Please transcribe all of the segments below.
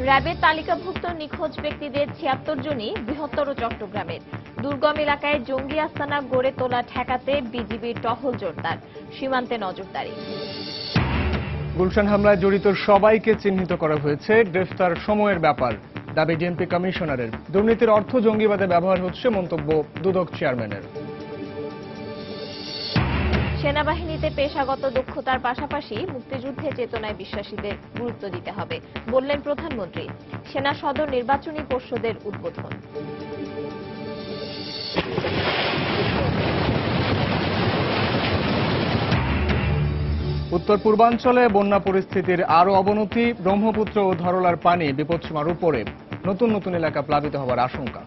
র্যাবের তালিকাভুক্ত নিখোঁজ ব্যক্তিদের ৭৬ জনই বৃহত্তর চট্টগ্রামের। দুর্গম এলাকায় জঙ্গি আস্তানা গড়ে তোলা ঠেকাতে বিজিবির টহল জোরদার, সীমান্তে নজরদারি। গুলশান হামলায় জড়িত সবাইকে চিহ্নিত করা হয়েছে, গ্রেফতার সময়ের ব্যাপার দাবি ডিএমপি কমিশনারের। দুর্নীতির অর্থ জঙ্গিবাদে ব্যবহার হচ্ছে, মন্তব্য দুদক চেয়ারম্যানের। সেনাবাহিনীতে পেশাগত দক্ষতার পাশাপাশি মুক্তিযুদ্ধে চেতনায় বিশ্বাসীদের গুরুত্ব দিতে হবে বললেন প্রধানমন্ত্রী। সেনা সদর নির্বাচনী পর্ষদের উদ্বোধন। উত্তর পূর্বাঞ্চলে বন্যা পরিস্থিতির আরও অবনতি, ব্রহ্মপুত্র ও ধরলার পানি বিপদসীমার উপরে, নতুন নতুন এলাকা প্লাবিত হওয়ার আশঙ্কা।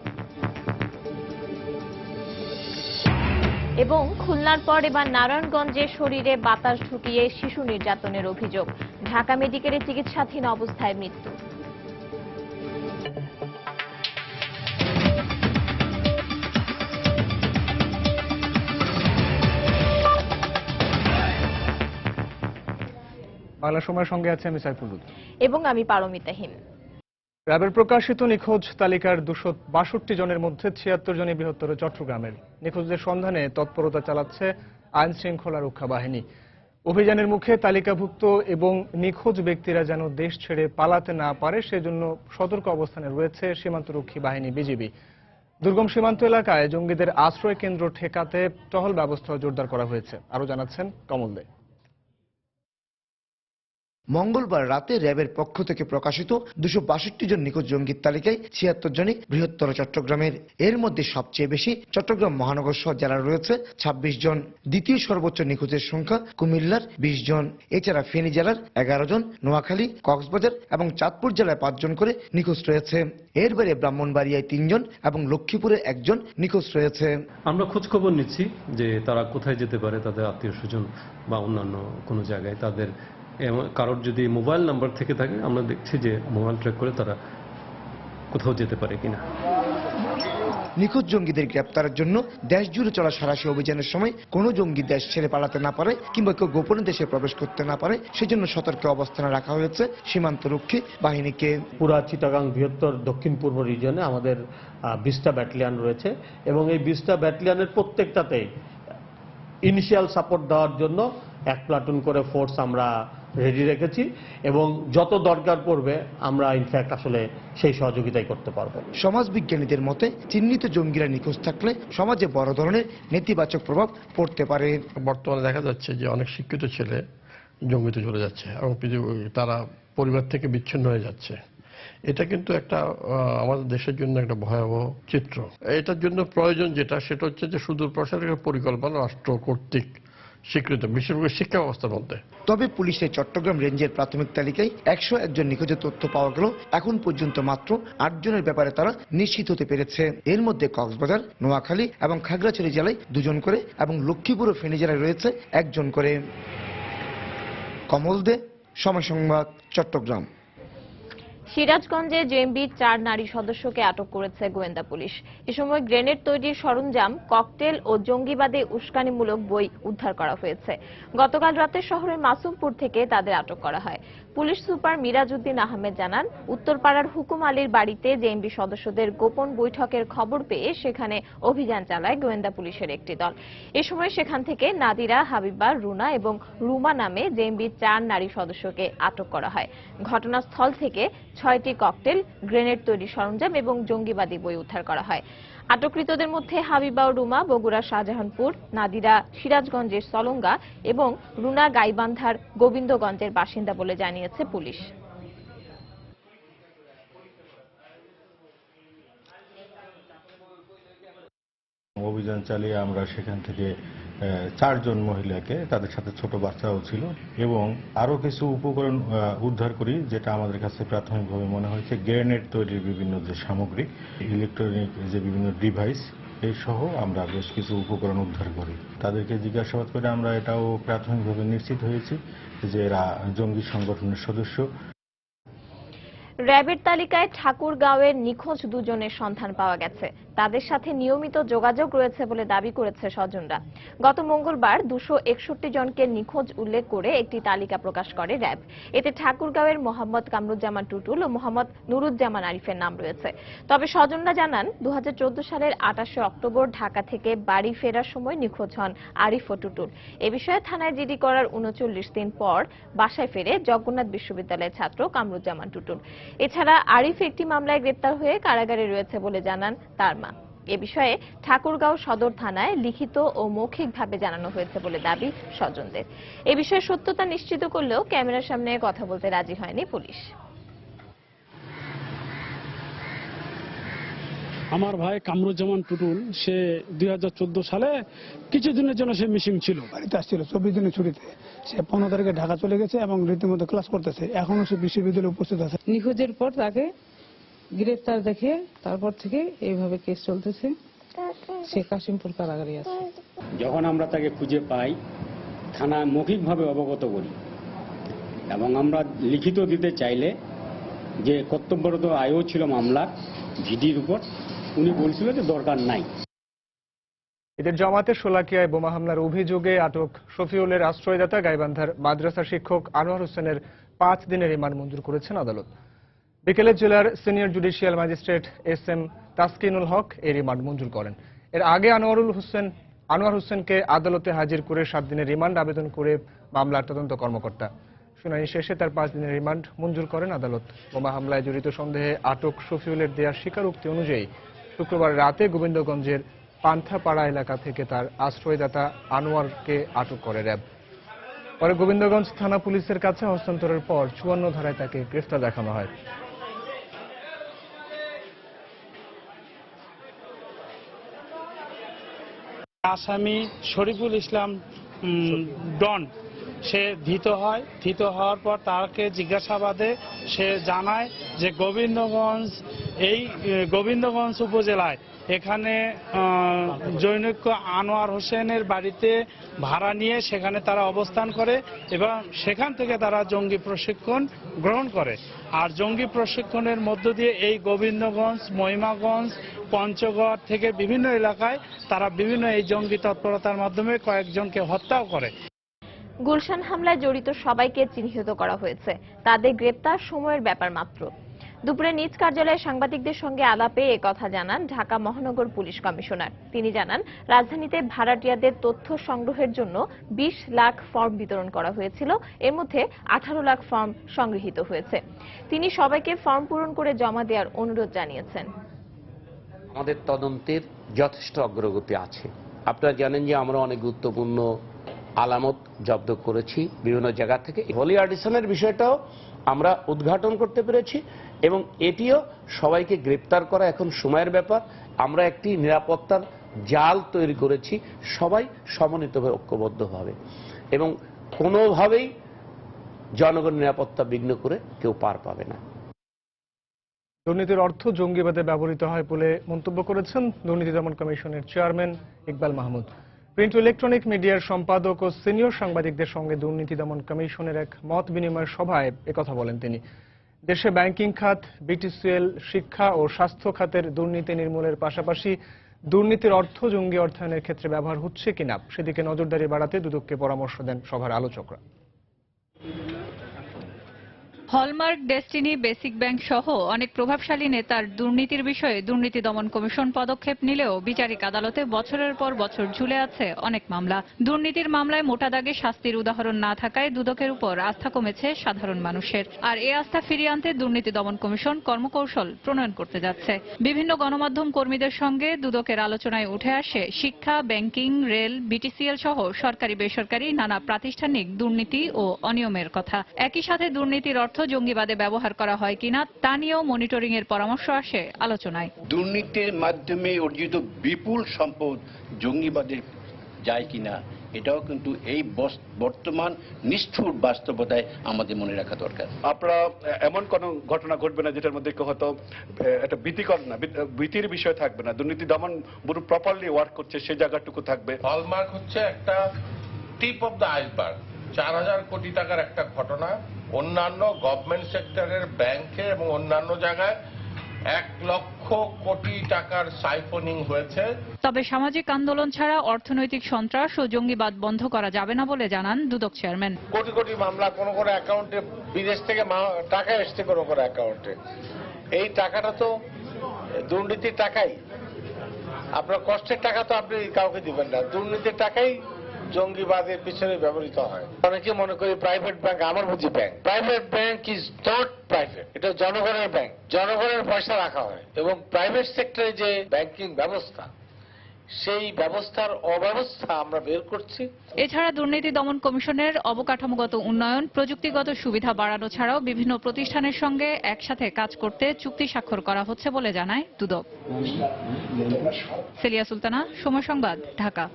এবং খুলনার পর এবার নারায়ণগঞ্জে শরীরে বাতাস ঢুকিয়ে শিশু নির্যাতনের অভিযোগ, ঢাকা মেডিকেলে চিকিৎসাধীন অবস্থায় মৃত্যু। বাংলা সময়ের সঙ্গে আছে আমি সাইফুল। এবং আমি পারমিতাহীন। র্যাবের প্রকাশিত নিখোঁজ তালিকার 262 জনের মধ্যে 76 জনই বৃহত্তর চট্টগ্রামের। নিখোঁজদের সন্ধানে তৎপরতা চালাচ্ছে আইন শৃঙ্খলা রক্ষা বাহিনী। অভিযানের মুখে তালিকাভুক্ত এবং নিখোঁজ ব্যক্তিরা যেন দেশ ছেড়ে পালাতে না পারে সেজন্য সতর্ক অবস্থানে রয়েছে সীমান্তরক্ষী বাহিনী বিজিবি। দুর্গম সীমান্ত এলাকায় জঙ্গিদের আশ্রয় কেন্দ্র ঠেকাতে টহল ব্যবস্থা জোরদার করা হয়েছে। আরো জানাচ্ছেন কমল দে। মঙ্গলবার রাতে র্যাবের পক্ষ থেকে প্রকাশিত 262 জন নিখোঁজ জঙ্গির তালিকায় 76 জনই বৃহত্তর চট্টগ্রামের। এর মধ্যে সবচেয়ে বেশি চট্টগ্রাম মহানগর সহ জেলার রয়েছে 26 জন। দ্বিতীয় সর্বোচ্চ নিখোঁজের সংখ্যা কুমিল্লার 20 জন। এছাড়া ফেনী জেলার 11 জন, নোয়াখালী, কক্সবাজার এবং চাঁদপুর জেলায় 5 জন করে নিখোঁজ রয়েছে। এর বাইরে ব্রাহ্মণবাড়িয়ায় 3 জন এবং লক্ষ্মীপুরে 1 জন নিখোঁজ রয়েছে। আমরা খোঁজ খবর নিচ্ছি যে তারা কোথায় যেতে পারে, তাদের আত্মীয় স্বজন বা অন্যান্য কোনো জায়গায় তাদের কারোর যদি মোবাইল নাম্বার থেকে থাকে আমরা দেখছি যে মোবাইল ট্র্যাক করে তারা কোথাও যেতে পারে কিনা। নিখোঁজ জঙ্গিদের গ্রেপ্তারের জন্য দেশ জুড়ে চলা সাঁড়াশি অভিযানের সময় কোনো জঙ্গি দেশ ছেড়ে পালাতে না পারে কিংবা কেউ গোপনে দেশে প্রবেশ করতে না পারে সেজন্য সতর্ক অবস্থানে রাখা হয়েছে সীমান্তরক্ষী বাহিনীকে। পুরা চিটাগাং বৃহত্তর দক্ষিণ পূর্ব রিজনে আমাদের 20টা ব্যাটালিয়ন রয়েছে এবং এই 20টা ব্যাটালিয়নের প্রত্যেকটাতেই ইনিশিয়াল সাপোর্ট দেওয়ার জন্য 1 প্লাটুন করে ফোর্স আমরা রেডি রেখেছি এবং যত দরকার পড়বে আমরা ইনফ্যাক্ট আসলে সেই সহযোগিতাই করতে পারবো। সমাজবিজ্ঞানীদের মতে চিহ্নিত জঙ্গিরা নিখোঁজ থাকলে সমাজে বড় ধরনের নেতিবাচক প্রভাব পড়তে পারে। বর্তমানে দেখা যাচ্ছে যে অনেক শিক্ষিত ছেলে জঙ্গিতে চলে যাচ্ছে এবং তারা পরিবার থেকে বিচ্ছিন্ন হয়ে যাচ্ছে। এটা কিন্তু একটা আমাদের দেশের জন্য একটা ভয়াবহ চিত্র। এটার জন্য প্রয়োজন যেটা সেটা হচ্ছে যে সুদূর প্রসারের পরিকল্পনা রাষ্ট্র কর্তৃক স্বীকৃত, বিশেষ করে শিক্ষা ব্যবস্থার মধ্যে। তবে পুলিশের চট্টগ্রাম রেঞ্জের প্রাথমিক তালিকায় 101 জন নিখোঁজের তথ্য পাওয়া গেল এখন পর্যন্ত মাত্র 8 জনের ব্যাপারে তারা নিশ্চিত হতে পেরেছে। এর মধ্যে কক্সবাজার, নোয়াখালী এবং খাগড়াছড়ি জেলায় 2 জন করে এবং লক্ষ্মীপুর ও ফেনী জেলায় রয়েছে 1 জন করে। কমল দে, সময় সংবাদ, চট্টগ্রাম। সিরাজগঞ্জে জেএমবির 4 নারী সদস্যকে আটক করেছে গোয়েন্দা পুলিশ। এ সময় গ্রেনেড তৈরির সরঞ্জাম, ককটেল ও জঙ্গিবাদে উস্কানিমূলক বই উদ্ধার করা হয়েছে। গতকাল রাতে শহরের মাসুমপুর থেকে তাদের আটক করা হয়। পুলিশ সুপার মিরাজউদ্দিন আহমেদ জানান, উত্তরপাড়ার হুকুম আলীর বাড়িতে জেএমবি সদস্যদের গোপন বৈঠকের খবর পেয়ে সেখানে অভিযান চালায় গোয়েন্দা পুলিশের একটি দল। এ সময় সেখান থেকে নাদিরা, হাবিবা, রুনা এবং রুমা নামে জেএমবির 4 নারী সদস্যকে আটক করা হয়। ঘটনাস্থল থেকে 6টি ককটেল, গ্রেনেড তৈরির সরঞ্জাম এবং জঙ্গিবাদী বই উদ্ধার করা হয়। আটককৃতদের মধ্যে হাবিবা ও রুমা বগুড়া শাহজাহানপুর, নাদিরা সিরাজগঞ্জের সলঙ্গা এবং রুনা গাইবান্ধার গোবিন্দগঞ্জের বাসিন্দা বলে জানিয়েছে পুলিশ। অভিযান চালিয়ে আমরা সেখান থেকে 4 জন মহিলাকে, তাদের সাথে ছোট বাচ্চাও ছিল, এবং আরো কিছু উপকরণ উদ্ধার করি যেটা আমাদের কাছে প্রাথমিকভাবে মনে হয়েছে গ্রেনেড তৈরির বিভিন্ন যে সামগ্রী, ইলেকট্রনিক যে বিভিন্ন ডিভাইস, এই সহ আমরা বেশ কিছু উপকরণ উদ্ধার করি। তাদেরকে জিজ্ঞাসাবাদ করে আমরা এটাও প্রাথমিকভাবে নিশ্চিত হয়েছি যে এরা জঙ্গি সংগঠনের সদস্য। র্যাবের তালিকায় ঠাকুরগাঁওয়ের নিখোঁজ দুজনের সন্ধান পাওয়া গেছে। তাদের সাথে নিয়মিত যোগাযোগ রয়েছে বলে দাবি করেছে স্বজনরা। গত মঙ্গলবার 261 জনকে নিখোঁজ উল্লেখ করে একটি তালিকা প্রকাশ করে র্যাব। এতে ঠাকুরগাঁওয়ের মোহাম্মদ কামরুজ্জামান টুটুল ও মোহাম্মদ নুরুজ্জামান আরিফের নাম রয়েছে। তবে স্বজনরা জানান 2014 সালের 28শে অক্টোবর ঢাকা থেকে বাড়ি ফেরার সময় নিখোঁজ হন আরিফ ও টুটুল। এ বিষয়ে থানায় জিডি করার 39 দিন পর বাসায় ফেরে জগন্নাথ বিশ্ববিদ্যালয়ের ছাত্র কামরুজ্জামান টুটুল। এছাড়া আরিফ একটি মামলায় গ্রেপ্তার হয়ে কারাগারে রয়েছে বলে জানান তার মা। এ বিষয়ে ঠাকুরগাঁও সদর থানায় লিখিত ও মৌখিকভাবে জানানো হয়েছে বলে দাবি স্বজনদের। এ বিষয়ে সত্যতা নিশ্চিত করলেও ক্যামেরার সামনে কথা বলতে রাজি হয়নি পুলিশ। আমার ভাই কামরুজ্জামান টুটুল সে 2014 সালে কিছুদিনের জন্য সে মিসিং ছিল, বাড়িতে আসছিল 24 দিনের ছুটিতে। সে 15 তারিখে ঢাকা চলে গেছে এবং রীতিমতো ক্লাস করতেছে। এখনো সে বিশ্ববিদ্যালয়ে উপস্থিত আছে। নিখোঁজের পর তাকে গ্রেফতার দেখে তারপর থেকে এইভাবে কেস চলতেছে। সে কাশিমপুর কারাগারে আছে। যখন আমরা তাকে খুঁজে পাই, থানা মৌখিকভাবে অবগত করি এবং আমরা লিখিত দিতে চাইলে যে কর্তব্যরত আয়ও ছিল মামলা ভিডির উপর, উনি বলছিল যে দরকার নাই। এদের জামাতে শোলাকিয়ায় বোমা হামলার অভিযোগে আটক শফিউলের আশ্রয়দাতা গাইবান্ধার মাদ্রাসা শিক্ষক আনোয়ার হোসেনের 5 দিনের রিমান্ড মঞ্জুর করেছেন আদালত। বিকেলে জেলার সিনিয়র জুডিশিয়াল ম্যাজিস্ট্রেট SM তাসকিনুল হক এই রিমান্ড মঞ্জুর করেন। এর আগে আনোয়ার হোসেনকে আদালতে হাজির করে 7 দিনের রিমান্ড আবেদন করে মামলার তদন্ত কর্মকর্তা। শুনানি শেষে তার 5 দিনের রিমান্ড মঞ্জুর করেন আদালত। বোমা হামলায় জড়িত সন্দেহে আটক শফিউলের দেয়া স্বীকারোক্তি অনুযায়ী শুক্রবার রাতে গোবিন্দগঞ্জের পান্থাপাড়া এলাকা থেকে তার আশ্রয়দাতা আনোয়ারকে আটক করে র্যাব। পরে গোবিন্দগঞ্জ থানা পুলিশের কাছে হস্তান্তরের পর 54 ধারায় তাকে গ্রেফতার দেখানো হয়। আসামি শরীফুল ইসলাম ডন সে ধৃত হয়। ধৃত হওয়ার পর তাকে জিজ্ঞাসাবাদে সে জানায় যে গোবিন্দগঞ্জ উপজেলায় এখানে জনৈক আনোয়ার হোসেনের বাড়িতে ভাড়া নিয়ে সেখানে তারা অবস্থান করে এবং সেখান থেকে তারা জঙ্গি প্রশিক্ষণ গ্রহণ করে। আর জঙ্গি প্রশিক্ষণের মধ্য দিয়ে এই গোবিন্দগঞ্জ, মহিমাগঞ্জ, পঞ্চগড় থেকে বিভিন্ন এলাকায় তারা বিভিন্ন এই জঙ্গি তৎপরতার মাধ্যমে কয়েকজনকে হত্যাও করে। গুলশান হামলায় জড়িত সবাইকে চিহ্নিত করা হয়েছে। তাদের গ্রেপ্তার সময়ের ব্যাপার মাত্র। দুপুরে নিজ কার্যালয়ে সাংবাদিকদের সঙ্গে আলাপে একথা জানান ঢাকা মহানগর পুলিশ কমিশনার। তিনি জানান, রাজধানীতে ভাড়াটিয়াদের তথ্য সংগ্রহের জন্য 20 লাখ ফর্ম বিতরণ করা হয়েছিল। এর মধ্যে 18 লাখ ফর্ম সংগৃহীত হয়েছে। তিনি সবাইকে ফর্ম পূরণ করে জমা দেওয়ার অনুরোধ জানিয়েছেন। আমাদের তদন্তের যথেষ্ট অগ্রগতি আছে। আপনারা জানেন যে আমরা অনেক গুরুত্বপূর্ণ আলামত জব্দ করেছি বিভিন্ন জায়গা থেকে। হলি আর্টিসানের বিষয়টাও আমরা উদ্ঘাটন করতে পেরেছি এবং এটিও সবাইকে গ্রেপ্তার করা এখন সময়ের ব্যাপার। আমরা একটি নিরাপত্তার জাল তৈরি করেছি সবাই সমন্বিতভাবে, ঐক্যবদ্ধভাবে, এবং কোনোভাবেই জনগণ নিরাপত্তা বিঘ্ন করে কেউ পার পাবে না। দুর্নীতির অর্থ জঙ্গিবাদে ব্যবহৃত হয় বলে মন্তব্য করেছেন দুর্নীতি দমন কমিশনের চেয়ারম্যান ইকবাল মাহমুদ। প্রিন্ট ও ইলেকট্রনিক মিডিয়ার সম্পাদক ও সিনিয়র সাংবাদিকদের সঙ্গে দুর্নীতি দমন কমিশনের এক মত বিনিময় সভায় একথা বলেন তিনি। দেশে ব্যাংকিং খাত, BTCL, শিক্ষা ও স্বাস্থ্য খাতের দুর্নীতি নির্মূলের পাশাপাশি দুর্নীতির অর্থ জঙ্গি অর্থায়নের ক্ষেত্রে ব্যবহার হচ্ছে কিনা সেদিকে নজরদারি বাড়াতে দুদককে পরামর্শ দেন সভার আলোচকরা। হলমার্ক, ডেস্টিনি, বেসিক ব্যাংক সহ অনেক প্রভাবশালী নেতার দুর্নীতির বিষয়ে দুর্নীতি দমন কমিশন পদক্ষেপ নিলেও বিচারিক আদালতে বছরের পর বছর ঝুলে আছে অনেক মামলা। দুর্নীতির মামলায় মোটা দাগে শাস্তির উদাহরণ না থাকায় দুদকের উপর আস্থা কমেছে সাধারণ মানুষের। আর এই আস্থা ফিরিয়ে আনতে দুর্নীতি দমন কমিশন কর্মকৌশল প্রণয়ন করতে যাচ্ছে। বিভিন্ন গণমাধ্যম কর্মীদের সঙ্গে দুদকের আলোচনায় উঠে আসে শিক্ষা, ব্যাংকিং, রেল, BTCL সহ সরকারি বেসরকারি নানা প্রাতিষ্ঠানিক দুর্নীতি ও অনিয়মের কথা। একই সাথে দুর্নীতির অর্থ জঙ্গিবাদে ব্যবহার করা হয় কিনা তা নিয়েও মনিটরিং এর পরামর্শ আসে আলোচনায়। দুর্নীতির মাধ্যমে অর্জিত বিপুল সম্পদ জঙ্গিবাদে যায় কিনা এটাও কিন্তু এই বর্তমান নিষ্ঠুর বাস্তবতায় আমাদের মনে রাখা দরকার। আপনারা এমন কোন ঘটনা ঘটবে না যেটার মধ্যে হয়তো একটা ভীতিকর না, ভীতির বিষয় থাকবে না। দুর্নীতি দমন ব্যুরো প্রপারলি ওয়ার্ক করছে সে জায়গাটুকু থাকবে। হলমার্ক হচ্ছে একটা টিপ অফ দ্য আইসবার্গ। 4000 কোটি টাকার একটা ঘটনা। অন্যান্য গভর্নমেন্ট সেক্টরের ব্যাংকে এবং অন্যান্য জায়গায় 1 লক্ষ কোটি টাকার সাইফনিং হয়েছে। তবে সামাজিক আন্দোলন ছাড়া অর্থনৈতিক সন্ত্রাস ও জঙ্গিবাদ বন্ধ করা যাবে না বলে জানান দুদক চেয়ারম্যান। কোটি কোটি মামলা কোনো কোনো অ্যাকাউন্টে বিদেশ থেকে টাকা এসছে কোনো কোনো অ্যাকাউন্টে। এই টাকাটা তো দুর্নীতির টাকাই। আপনার কষ্টের টাকা তো আপনি কাউকে দিবেন না, দুর্নীতির টাকাই জঙ্গিবাদের পিছনে ব্যবহৃত হয়। অনেকে মনে করি প্রাইভেট ব্যাংক, আমার বুঝি bank. Private bank is not private, এটা জনগণের ব্যাংক, জনগণের পয়সা রাখা হয়। এবং প্রাইভেট সেক্টরে যে ব্যাংকিং ব্যবস্থা, সেই ব্যবস্থার অব্যবস্থা আমরা বের করছি। এছাড়া দুর্নীতি দমন কমিশনের অবকাঠামোগত উন্নয়ন, প্রযুক্তিগত সুবিধা বাড়ানো ছাড়াও বিভিন্ন প্রতিষ্ঠানের সঙ্গে একসাথে কাজ করতে চুক্তি স্বাক্ষর করা হচ্ছে বলে জানায় দুদক। সেলিয়া সুলতানা, সময় সংবাদ, ঢাকা।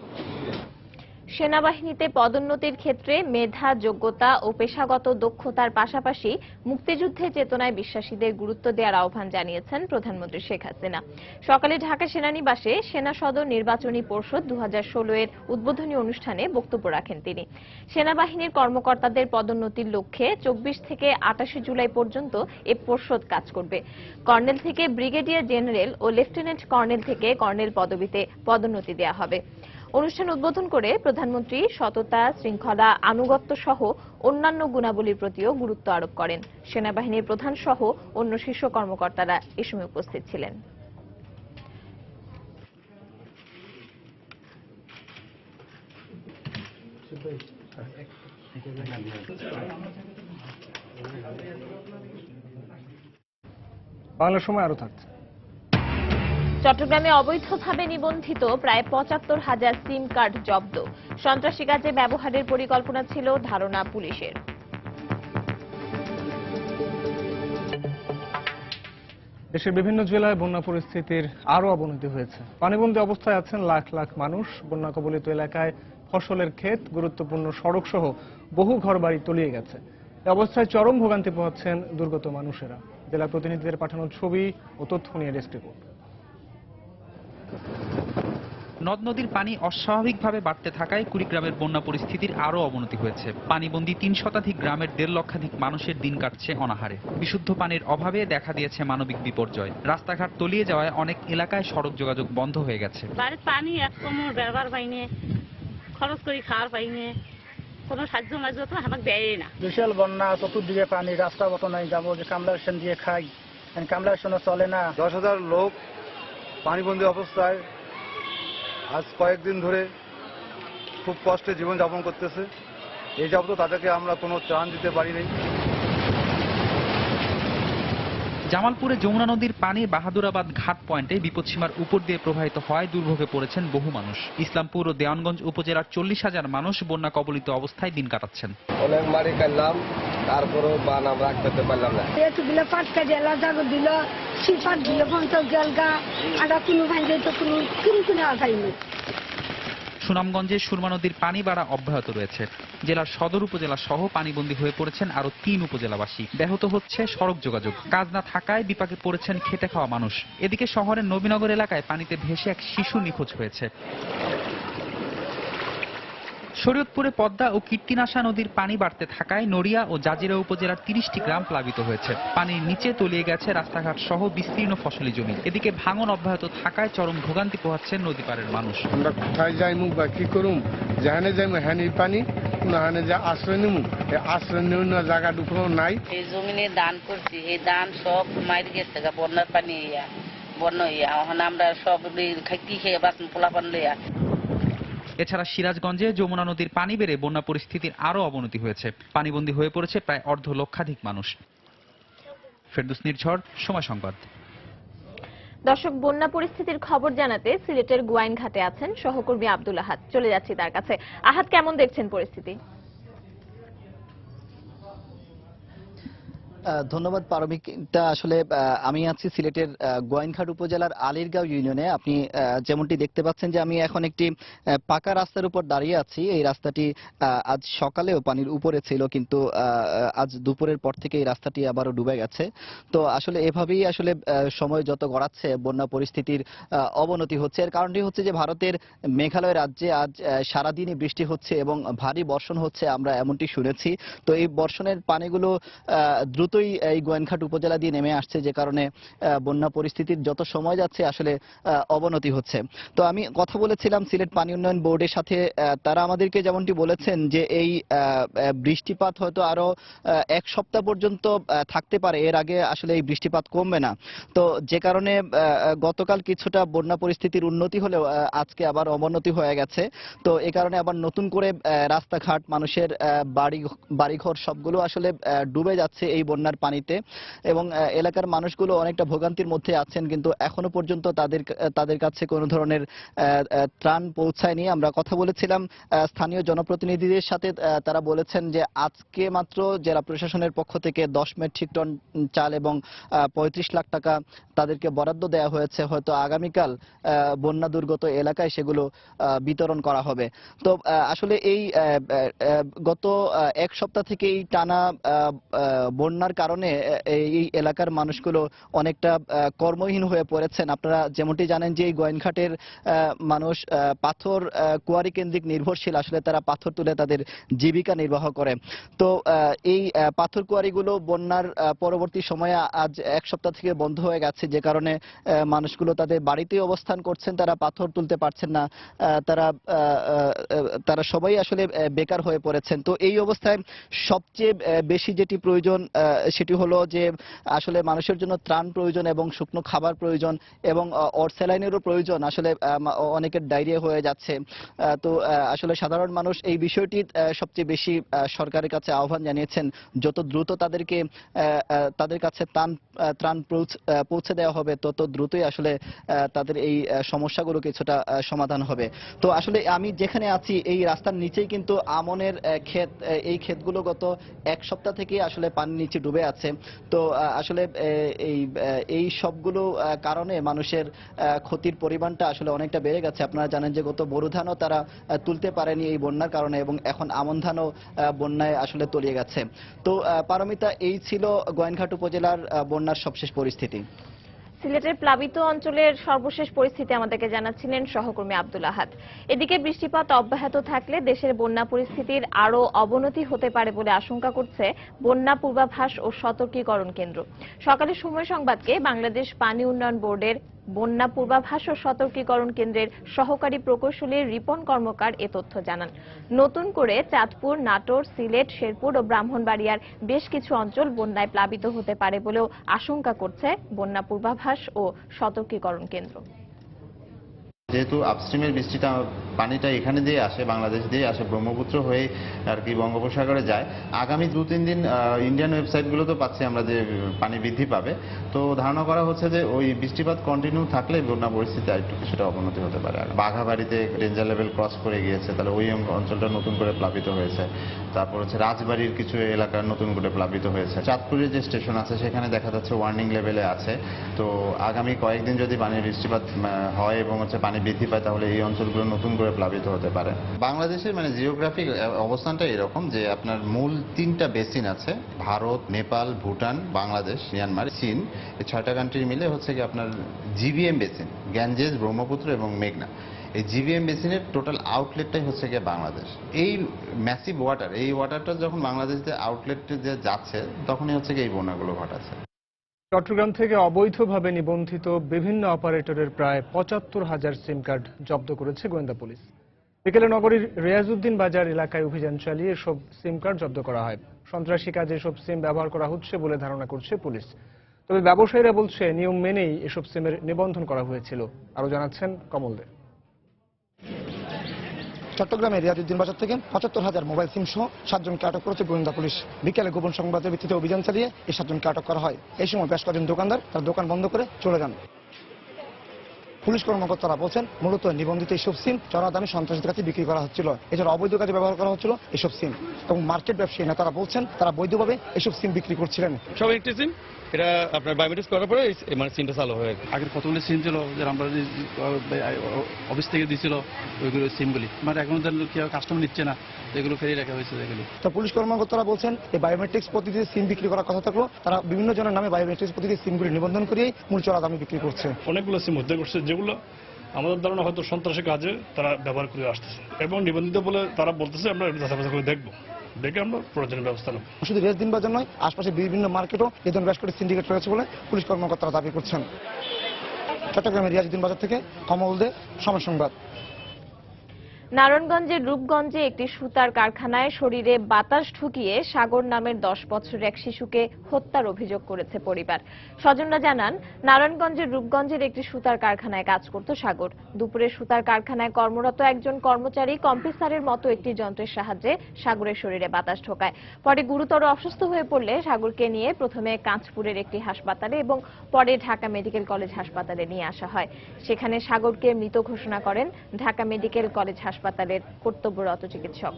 সেনাবাহিনীতে পদোন্নতির ক্ষেত্রে মেধা, যোগ্যতা ও পেশাগত দক্ষতার পাশাপাশি মুক্তিযুদ্ধের চেতনায় বিশ্বাসীদের গুরুত্ব দেওয়ার আহ্বান জানিয়েছেন প্রধানমন্ত্রী শেখ হাসিনা। সকালে ঢাকা সেনানিবাসে সেনা সদর নির্বাচনী পর্ষদ 2016 এর উদ্বোধনী অনুষ্ঠানে বক্তব্য রাখেন তিনি। সেনাবাহিনীর কর্মকর্তাদের পদোন্নতির লক্ষ্যে 24 থেকে 28 জুলাই পর্যন্ত এ পর্ষদ কাজ করবে। কর্নেল থেকে ব্রিগেডিয়ার জেনারেল ও লেফটেন্যান্ট কর্নেল থেকে কর্নেল পদবিতে পদোন্নতি দেওয়া হবে। অনুষ্ঠান উদ্বোধন করে প্রধানমন্ত্রী সততা, শৃঙ্খলা, আনুগত্য সহ অন্যান্য গুণাবলীর প্রতিও গুরুত্ব আরোপ করেন। সেনাবাহিনীর প্রধান সহ অন্য শীর্ষ কর্মকর্তারা এ সময় উপস্থিত ছিলেন। বাংলা সময় আরো থাকছে। চট্টগ্রামে অবৈধভাবে নিবন্ধিত প্রায় ৭৫,০০০ সিম কার্ড জব্দ। সন্ত্রাসী কাজে ব্যবহারের পরিকল্পনা ছিল ধারণা পুলিশের। দেশের বিভিন্ন জেলায় বন্যা পরিস্থিতির আরও অবনতি হয়েছে। পানিবন্দী অবস্থায় আছেন লাখ লাখ মানুষ। বন্যা কবলিত এলাকায় ফসলের ক্ষেত, গুরুত্বপূর্ণ সড়ক সহ বহু ঘরবাড়ি তলিয়ে গেছে। এ অবস্থায় চরম ভোগান্তি পোহাচ্ছেন দুর্গত মানুষেরা। জেলা প্রতিনিধিদের পাঠানো ছবি ও তথ্য নিয়ে ডেস্ক রিপোর্ট। নদ নদীর পানি অস্বাভাবিকভাবে বাড়তে থাকায় কুড়িগ্রামের বন্যা পরিস্থিতির আরও অবনতি হয়েছে। পানিবন্দী ৩ শতাধিক গ্রামের ১.৫ লক্ষাধিক মানুষের দিন কাটছে অনাহারে। বিশুদ্ধ পানির অভাবে দেখা দিয়েছে মানবিক বিপর্যয়। রাস্তাঘাট তলিয়ে যাওয়ায় অনেক এলাকায় সড়ক যোগাযোগ বন্ধ হয়ে গেছে। বাড়ির পানি একদম ব্যবহার পাইনি, খরচ করে খাওয়ার পাইনি, কোনো সাহায্য মাঝে তো আমাকে দেয় না। বিশাল বন্যা, চতুর্দিকে পানি, রাস্তা মতো নাই, যাবো যে কামলা রেশন দিয়ে খাই, কামলা রেশনও চলে না। ১০,০০০ লোক পানিবন্দী অবস্থায় আজ কয়েকদিন ধরে খুব কষ্টে জীবনযাপন করতেছে। এই যাবত তাদেরকে আমরা কোনো ত্রাণ দিতে পারি নাই। জামালপুরে যমুনা নদীর পানি বাহাদুরাবাদ ঘাট পয়েন্টে বিপদসীমার উপর দিয়ে প্রবাহিত হওয়ায় দুর্ভোগে পড়েছেন বহু মানুষ। ইসলামপুর ও দেওয়ানগঞ্জ উপজেলার ৪০,০০০ মানুষ বন্যা কবলিত অবস্থায় দিন কাটাচ্ছেন। অনেক মারি কাটলাম, তারপরেও বান আমরা রাখতে পারলাম না। এতগুলো পাটকা জেলা জাগো দিল, সিপাট দিল, পঞ্চাশ জলগা, আটা কোনো ভাঙে তো কোনো কিনে আসাইনি। সুনামগঞ্জে সুরমা নদীর পানি বাড়া অব্যাহত রয়েছে। জেলার সদর উপজেলা সহ পানিবন্দী হয়ে পড়েছেন আরো ৩ উপজেলাবাসী। ব্যাহত হচ্ছে সড়ক যোগাযোগ। কাজ না থাকায় বিপাকে পড়েছেন খেটে খাওয়া মানুষ। এদিকে শহরের নবীনগর এলাকায় পানিতে ভেসে এক শিশু নিখোঁজ হয়েছে। শরীয়তপুরে পদ্মা ও কীর্তিনাশা নদীর পানি বাড়তে থাকায় নড়িয়া ও জাজিরা উপজেলার ৩০টি গ্রাম প্লাবিত হয়েছে। পানির নিচে তলিয়ে গেছে রাস্তাঘাট সহ বিস্তীর্ণ ফসলি জমি। এদিকে ভাঙন অব্যাহত থাকায় চরম ভোগান্তি পোহাচ্ছেন নদী পাড়ের মানুষ। আমরা কোথায় যাইমু বা কি করুম, যেখানে যাইমু হ্যানি পানি, কোনখানে যে আশ্রয় নিমু, এই আশ্রয় নেওয়ার জায়গা দুপুরো নাই। এই জমিনে দান করছি, এই দান সব মাইর গেছে, বন্যার পানি বন্যা এখন আমরা সব খাইতে খেয়ে বাঁচন পোলাপান লইয়া। এছাড়া সিরাজগঞ্জে যমুনা নদীর পানি বেড়ে বন্যা পরিস্থিতির আরও অবনতি হয়েছে। পানিবন্দী হয়ে পড়েছে প্রায় ১.৫ লক্ষাধিক মানুষ। ফেরদৌস নির্ঝর, সময় সংবাদ। দর্শক, বন্যা পরিস্থিতির খবর জানাতে সিলেটের গোয়াইনঘাটে আছেন সহকর্মী আব্দুল আহাদ। চলে যাচ্ছি তার কাছে। আহাদ, কেমন দেখছেন পরিস্থিতি? ধন্যবাদ পারমিতা। আসলে আমি আছি সিলেটের গোয়াইনঘাট উপজেলার আলীরগাঁও ইউনিয়নে। আপনি যেমনটি দেখতে পাচ্ছেন যে আমি এখন একটি পাকা রাস্তার উপর দাঁড়িয়ে আছি। এই রাস্তাটি আজ সকালেও পানির উপরে ছিল, কিন্তু আজ দুপুরের পর থেকে এই রাস্তাটি আবারও ডুবে গেছে। তো আসলে এভাবেই আসলে সময় যত গড়াচ্ছে বন্যা পরিস্থিতির অবনতি হচ্ছে। এর কারণটি হচ্ছে যে ভারতের মেঘালয় রাজ্যে আজ সারাদিনই বৃষ্টি হচ্ছে এবং ভারী বর্ষণ হচ্ছে, আমরা এমনটি শুনেছি। তো এই বর্ষণের পানিগুলো দ্রুতই এই গোয়াইনঘাট উপজেলা দিয়ে নেমে আসছে, যে কারণে বন্যা পরিস্থিতির যত সময় যাচ্ছে আসলে অবনতি হচ্ছে। তো আমি কথা বলেছিলাম সিলেট পানি উন্নয়ন বোর্ডের সাথে। তারা আমাদেরকে যেমনটি বলেছেন যে এই বৃষ্টিপাত হয়তো আরো এক সপ্তাহ পর্যন্ত থাকতে পারে, এর আগে আসলে এই বৃষ্টিপাত কমবে না। তো যে কারণে গতকাল কিছুটা বন্যা পরিস্থিতির উন্নতি হলেও আজকে আবার অবনতি হয়ে গেছে। তো এ কারণে আবার নতুন করে রাস্তাঘাট, মানুষের বাড়িঘর সবগুলো আসলে ডুবে যাচ্ছে এই বন্যার পানিতে, এবং এলাকার মানুষগুলো অনেকটা ভোগান্তির মধ্যে আছেন, কিন্তু এখনো পর্যন্ত তাদের কাছে কোনো ধরনের ত্রাণ পৌঁছায়নি। আমরা কথা বলেছিলাম স্থানীয় জনপ্রতিনিধিদের সাথে। তারা বলেছেন যে আজকে মাত্র জেলা প্রশাসনের পক্ষ থেকে 10 মেট্রিক টন চাল এবং 35 লাখ টাকা তাদেরকে বরাদ্দ দেওয়া হয়েছে। হয়তো আগামীকাল বন্যা দুর্গত এলাকায় সেগুলো বিতরণ করা হবে। তো আসলে এই গত এক সপ্তাহ থেকে এই টানা বন্যার কারণে এই এলাকার মানুষগুলো অনেকটা কর্মহীন হয়ে পড়েছেন। আপনারা যেমনটি জানেন যে এই গোয়াইনঘাটের মানুষ পাথর কোয়ারি কেন্দ্রিক নির্ভরশীল। আসলে তারা পাথর তুলে তাদের জীবিকা নির্বাহ করে। তো এই পাথর কোয়ারিগুলো বন্যার পরবর্তী সময়ে আজ এক সপ্তাহ থেকে বন্ধ হয়ে গেছে, যে কারণে মানুষগুলো তাদের বাড়িতেই অবস্থান করছেন, তারা পাথর তুলতে পারছেন না। তারা সবাই আসলে বেকার হয়ে পড়েছেন। তো এই অবস্থায় সবচেয়ে বেশি যেটি প্রয়োজন সেটি হলো যে আসলে মানুষের জন্য ত্রাণ প্রয়োজন এবং শুকনো খাবার প্রয়োজন এবং অর্থেলাইনেরও প্রয়োজন। আসলে অনেকের ডায়রিয়া হয়ে যাচ্ছে। তো আসলে সাধারণ মানুষ এই বিষয়টি সবচেয়ে বেশি সরকারের কাছে আহ্বান জানিয়েছেন, যত দ্রুত তাদের কাছে ত্রাণ পৌঁছে দেওয়া হবে তত দ্রুতই আসলে তাদের এই সমস্যাগুলো কিছুটা সমাধান হবে। তো আসলে আমি যেখানে আছি এই রাস্তার নিচেই কিন্তু আমনের ক্ষেত, এই ক্ষেতগুলো গত এক সপ্তাহ থেকে আসলে পানির নিচে ডুবে আছে। তো আসলে এই সবগুলো কারণে মানুষের ক্ষতির পরিমাণটা আসলে অনেকটা বেড়ে গেছে। আপনারা জানেন যে গত বোরো ধানও তারা তুলতে পারেনি এই বন্যার কারণে, এবং এখন আমন ধানও বন্যায় আসলে তলিয়ে গেছে। তো পারমিতা, এই ছিল গোয়াইনঘাট উপজেলার বন্যার সবশেষ পরিস্থিতি। সিলেটের প্লাবিত অঞ্চলের সর্বশেষ পরিস্থিতি আমাদেরকে জানাচ্ছিলেন সহকর্মী আব্দুল আহাদ। এদিকে বৃষ্টিপাত অব্যাহত থাকলে দেশের বন্যা পরিস্থিতির আরও অবনতি হতে পারে বলে আশঙ্কা করছে বন্যা পূর্বাভাস ও সতর্কীকরণ কেন্দ্র। সকালে সময় সংবাদকে বাংলাদেশ পানি উন্নয়ন বোর্ডের বন্যা পূর্বাভাস ও সতর্কীকরণ কেন্দ্রের সহকারী প্রকৌশলী রিপন কর্মকার এ তথ্য জানান। নতুন করে চাঁদপুর, নাটোর, সিলেট, শেরপুর ও ব্রাহ্মণবাড়িয়ার বেশ কিছু অঞ্চল বন্যায় প্লাবিত হতে পারে বলেও আশঙ্কা করছে বন্যা পূর্বাভাস ও সতর্কীকরণ কেন্দ্র। যেহেতু আপস্ট্রিমের বৃষ্টিটা পানিটা এখানে দিয়ে আসে, বাংলাদেশ দিয়ে আসে, ব্রহ্মপুত্র হয়ে আর কি বঙ্গোপসাগরে যায়। আগামী 2-3 দিন ইন্ডিয়ান ওয়েবসাইটগুলো তো পাচ্ছি আমরা যে পানি বৃদ্ধি পাবে। তো ধারণা করা হচ্ছে যে ওই বৃষ্টিপাত কন্টিনিউ থাকলে বন্যা পরিস্থিতি একটু কিছুটা অবনতি হতে পারে। বাঘাবাড়িতে ডেঞ্জার লেভেল ক্রস করে গিয়েছে, তাহলে ওই অঞ্চলটা নতুন করে প্লাবিত হয়েছে। তারপর হচ্ছে রাজবাড়ির কিছু এলাকা নতুন করে প্লাবিত হয়েছে। চাঁদপুরের যে স্টেশন আছে সেখানে দেখা যাচ্ছে ওয়ার্নিং লেভেলে আছে। তো আগামী কয়েকদিন যদি পানির বৃষ্টিপাত হয় এবং হচ্ছে পানি বৃদ্ধি পায় তাহলে এই অঞ্চলগুলো নতুন করে প্লাবিত হতে পারে। বাংলাদেশের জিওগ্রাফিক অবস্থানটা এরকম যে আপনার মূল 3টা বেসিন আছে, ভারত, নেপাল, ভুটান, বাংলাদেশ, মিয়ানমার, চীন। এই 6টা কান্ট্রি মিলে হচ্ছে কি আপনার জিভিএম বেসিন, গ্যাঞ্জেস, ব্রহ্মপুত্র এবং মেঘনা। এই জিভিএম বেসিনের টোটাল আউটলেটটাই হচ্ছে গিয়ে বাংলাদেশ। এই ম্যাসিভ ওয়াটার, এই ওয়াটারটা যখন বাংলাদেশ দিয়ে আউটলেটে যে যাচ্ছে তখনই হচ্ছে গিয়ে এই বন্যাগুলো ঘটাচ্ছে। চট্টগ্রাম থেকে অবৈধভাবে নিবন্ধিত বিভিন্ন অপারেটরের প্রায় ৭৫,০০০ সিম কার্ড জব্দ করেছে গোয়েন্দা পুলিশ। বিকেলে নগরীর রিয়াজউদ্দিন বাজার এলাকায় অভিযান চালিয়ে এসব সিম কার্ড জব্দ করা হয়। সন্ত্রাসী কাজে এসব সিম ব্যবহার করা হচ্ছে বলে ধারণা করছে পুলিশ। তবে ব্যবসায়ীরা বলছে নিয়ম মেনেই এসব সিমের নিবন্ধন করা হয়েছিল। আরো জানাচ্ছেন কমল দে। চট্টগ্রামের রিয়াজউদ্দিন বাজার থেকে ৭৫,০০০ মোবাইল সিম সহ 7 জনকে আটক করেছে গোয়েন্দা পুলিশ। বিকেলে গোপন সংবাদের ভিত্তিতে অভিযান চালিয়ে এই 7 জনকে আটক করা হয়। এই সময় বেশ কয়েকজন দোকানদার তার দোকান বন্ধ করে চলে যান। পুলিশ কর্মকর্তারা বলছেন মূলত নিবন্ধিত এইসব সিম চড়া দামে সন্ত্রাসীদের কাছে বিক্রি করা হচ্ছিল, এছাড়া অবৈধ কাজে ব্যবহার করা হচ্ছিল এসব সিম। এবং মার্কেট ব্যবসায়ী নেতারা বলছেন তারা বৈধভাবে এসব সিম বিক্রি করছিলেন। সব একটি সিম, এটা আপনার বায়োমেট্রিক্স করার পরে মানে সিমটা চালু হয়। আগের কতগুলো সিম ছিল যে আমরা অফিস থেকে দিয়েছিল ওইগুলো সিমগুলি, মানে এখন কেউ কাস্টমার নিচ্ছে না, এগুলো ফেরিয়ে রাখা হয়েছে এগুলো। তো পুলিশ কর্মকর্তারা বলছেন এই বায়োমেট্রিক্স পদ্ধতিতে সিম বিক্রি করার কথা থাকলেও তারা বিভিন্ন জনের নামে বায়োমেট্রিক্স পদ্ধতিতে সিমগুলি নিবন্ধন করিয়ে মূল চড়া দামে বিক্রি করছে। অনেকগুলো সিম উদ্ধার করছে যেগুলো আমাদের ধারণা হয়তো সন্ত্রাসী কাজে তারা ব্যবহার করে আসতেছে এবং নিবন্ধিত বলে তারা বলতেছে আমরা যাচাই করে দেখবো, দেখে আমরা প্রয়োজনীয় ব্যবস্থা নেব। শুধু রেসদিন বাজার নয়, আশপাশে বিভিন্ন মার্কেটও এ ধরনের বেশ করে সিন্ডিকেট রয়েছে বলে পুলিশ কর্মকর্তারা দাবি করছেন। চট্টগ্রামের রিয়াজউদ্দিন বাজার থেকে কমল দে, সময় সংবাদ। নারায়ণগঞ্জের রূপগঞ্জে একটি সুতার কারখানায় শরীরে বাতাস ঢুকিয়ে সাগর নামের 10 বছরের এক শিশুকে হত্যার অভিযোগ করেছে পরিবার। স্বজনরা জানান, নারায়ণগঞ্জের রূপগঞ্জের একটি সুতার কারখানায় কাজ করত সাগর। দুপুরে সুতার কারখানায় কর্মরত একজন কর্মচারী কম্প্রেসারের মতো একটি যন্ত্রের সাহায্যে সাগরের শরীরে বাতাস ঢোকায়। পরে গুরুতর অসুস্থ হয়ে পড়লে সাগরকে নিয়ে প্রথমে কাঁচপুরের একটি হাসপাতালে এবং পরে ঢাকা মেডিকেল কলেজ হাসপাতালে নিয়ে আসা হয়। সেখানে সাগরকে মৃত ঘোষণা করেন ঢাকা মেডিকেল কলেজ হাসপাতালের কর্তব্যরত চিকিৎসক।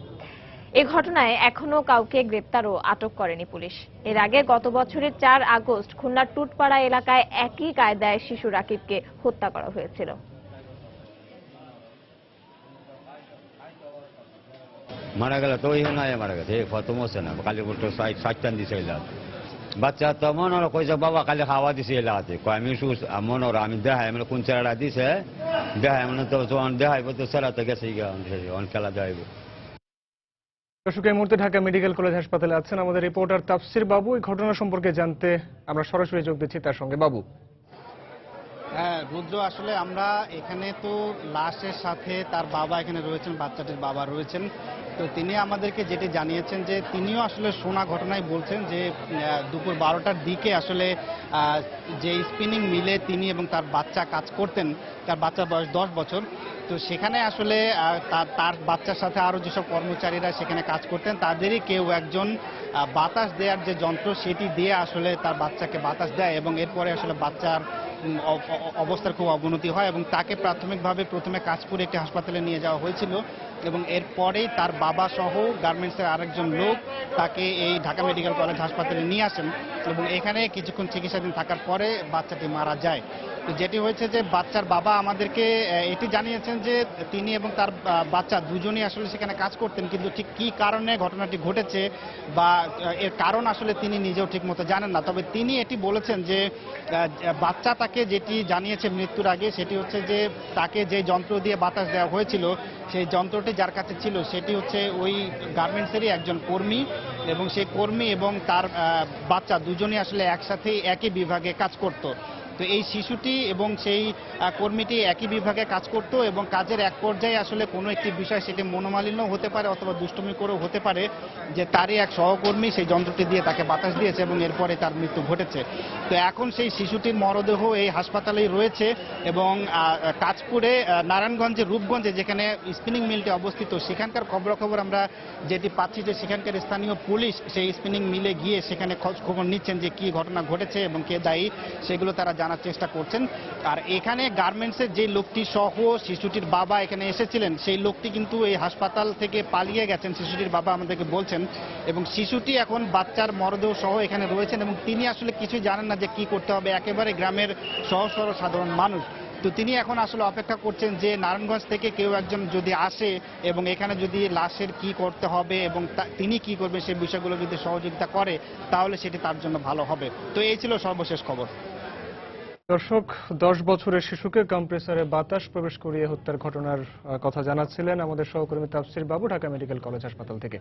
এ ঘটনায় এখনো কাউকে গ্রেপ্তার ও আটক করেনি পুলিশ। এর আগে গত বছরের 4 আগস্ট খুলনার টুটপাড়া এলাকায় একই কায়দায় শিশু রাকিবকে হত্যা করা হয়েছিল। মারা গেল তো ওই নাই মারা গেছে খতম হচ্ছে না, কালী বলতো 60 দিছে এলাকা বাচ্চা তো মনে হলো কইছে বাবা কালি খাওয়া দিছে এলাকাতে কয় আমি মনে হলো আমি দেখাই মানে কোন ছেলেটা দিছে দেখাই মানে তো দেখাইব তো ছেলেটা তো গেছে অন খেলা দেখাইব। দর্শক, এই মুহূর্তে ঢাকা মেডিকেল কলেজ হাসপাতালে আছেন আমাদের রিপোর্টার তাফসির বাবু। এই ঘটনা সম্পর্কে জানতে আমরা সরাসরি যোগ দিচ্ছি তার সঙ্গে। বাবু। হ্যাঁ রুদ্র, আসলে আমরা এখানে তো লাশের সাথে তার বাবা এখানে রয়েছেন, বাচ্চাটির বাবা রয়েছেন। তো তিনি আমাদেরকে যেটি জানিয়েছেন যে তিনিও আসলে শোনা ঘটনায় বলছেন যে দুপুর 12টার দিকে আসলে যে স্পিনিং মিলে তিনি এবং তার বাচ্চা কাজ করতেন, তার বাচ্চার বয়স 10 বছর। তো সেখানে আসলে তার বাচ্চার সাথে আরও যেসব কর্মচারীরা সেখানে কাজ করতেন তাদেরই কেউ একজন বাতাস দেওয়ার যে যন্ত্র সেটি দিয়ে আসলে তার বাচ্চাকে বাতাস দেয় এবং এরপরে আসলে বাচ্চার অবস্থার খুব অবনতি হয় এবং তাকে প্রাথমিকভাবে প্রথমে কাঁচপুরে একটি হাসপাতালে নিয়ে যাওয়া হয়েছিল এবং এরপরেই তার বাবা সহ গার্মেন্টসের আরেকজন লোক তাকে এই ঢাকা মেডিকেল কলেজ হাসপাতালে নিয়ে আসেন এবং এখানে কিছুক্ষণ চিকিৎসাধীন থাকার পরে বাচ্চাটি মারা যায়। তো যেটি হয়েছে যে বাচ্চার বাবা আমাদেরকে এটি জানিয়েছেন যে তিনি এবং তার বাচ্চা দুজনেই আসলে সেখানে কাজ করতেন, কিন্তু ঠিক কী কারণে ঘটনাটি ঘটেছে বা এর কারণ আসলে তিনি নিজেও ঠিকমতো জানেন না। তবে তিনি এটি বলেছেন যে বাচ্চা তাকে যেটি জানিয়েছে মৃত্যুর আগে সেটি হচ্ছে যে তাকে যে যন্ত্র দিয়ে বাতাস দেওয়া হয়েছিল সেই যন্ত্রটি যার কাছে ছিল সেটি হচ্ছে ওই গার্মেন্টসেরই একজন কর্মী এবং সেই কর্মী এবং তার বাচ্চা দুজনেই আসলে একসাথে একই বিভাগে কাজ করত। তো এই শিশুটি এবং সেই কর্মীটি একই বিভাগে কাজ করত এবং কাজের এক পর্যায়ে আসলে কোনো একটি বিষয় সেটি মনোমালিন্য হতে পারে অথবা দুষ্টুমি করেও হতে পারে যে তারই এক সহকর্মী সেই যন্ত্রটি দিয়ে তাকে বাতাস দিয়েছে এবং এরপরে তার মৃত্যু ঘটেছে। তো এখন সেই শিশুটির মরদেহ এই হাসপাতালেই রয়েছে এবং কাঁচপুরে নারায়ণগঞ্জের রূপগঞ্জে যেখানে স্পিনিং মিলটি অবস্থিত সেখানকার খবরাখবর আমরা যেটি পাচ্ছি যে সেখানকার স্থানীয় পুলিশ সেই স্পিনিং মিলে গিয়ে সেখানে খোঁজ নিচ্ছেন যে কি ঘটনা ঘটেছে এবং কে দায়ী সেগুলো তারা জানার চেষ্টা করছেন। আর এখানে গার্মেন্টসের যে লোকটি সহ শিশুটির বাবা এখানে এসেছিলেন সেই লোকটি কিন্তু এই হাসপাতাল থেকে পালিয়ে গেছেন, শিশুটির বাবা আমাদেরকে বলছেন, এবং শিশুটি এখন বাচ্চার মরদেহ সহ এখানে রয়েছেন এবং তিনি আসলে কিছুই জানেন না যে কি করতে হবে, একেবারে গ্রামের সহজ সরল সাধারণ মানুষ। তো তিনি এখন আসলে অপেক্ষা করছেন যে নারায়ণগঞ্জ থেকে কেউ একজন যদি আসে এবং এখানে যদি লাশের কি করতে হবে এবং তিনি কি করবেন সেই বিষয়গুলো যদি সহযোগিতা করে তাহলে সেটি তার জন্য ভালো হবে। তো এই ছিল সর্বশেষ খবর। দর্শক, 10 বছরের শিশুকে কম্প্রেসারে বাতাস প্রবেশ করিয়ে হত্যার ঘটনার কথা জানাচ্ছিলেন আমাদের সহকর্মী তাফসির বাবু ঢাকা মেডিকেল কলেজ হাসপাতাল থেকে।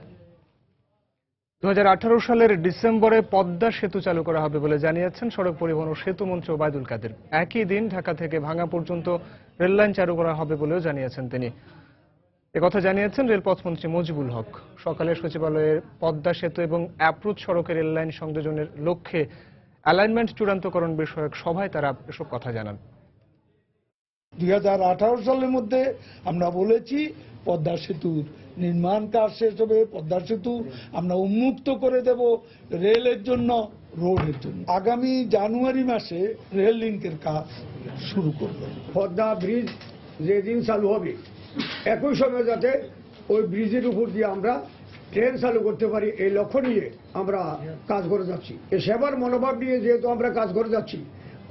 2018 সালের ডিসেম্বরে পদ্মা সেতু চালু করা হবে বলে জানিয়েছেন সড়ক পরিবহন ও সেতু মন্ত্রী ওবায়দুল কাদের। একই দিন ঢাকা থেকে ভাঙ্গা পর্যন্ত রেললাইন চালু করা হবে বলেও জানিয়েছেন তিনি। একথা জানিয়েছেন রেলপথ মন্ত্রী মুজিবুল হক। সকালে সচিবালয়ের পদ্মা সেতু এবং অ্যাপ্রোচ সড়কের রেললাইন সংযোজনের লক্ষ্যে অ্যালাইনমেন্ট চূড়ান্তকরণ বিষয়ক সভায় তারা এসব কথা জানান। 2018 সালের মধ্যে আমরা বলেছি পদ্মা সেতুর নির্মাণ কাজ শেষ হবে, পদ্মা সেতু আমরা উন্মুক্ত করে দেব রেলের জন্য। রোডের জন্য আগামী জানুয়ারি মাসে রেল লিঙ্কের কাজ শুরু করবে। পদ্মা ব্রিজ যেদিন চালু হবে একই সময় যাতে ওই ব্রিজের উপর দিয়ে আমরা ট্রেন চালু করতে পারি, এই লক্ষ্য নিয়ে আমরা কাজ করে যাচ্ছি। এই সেবার মনোভাব নিয়ে যেহেতু আমরা কাজ করে যাচ্ছি,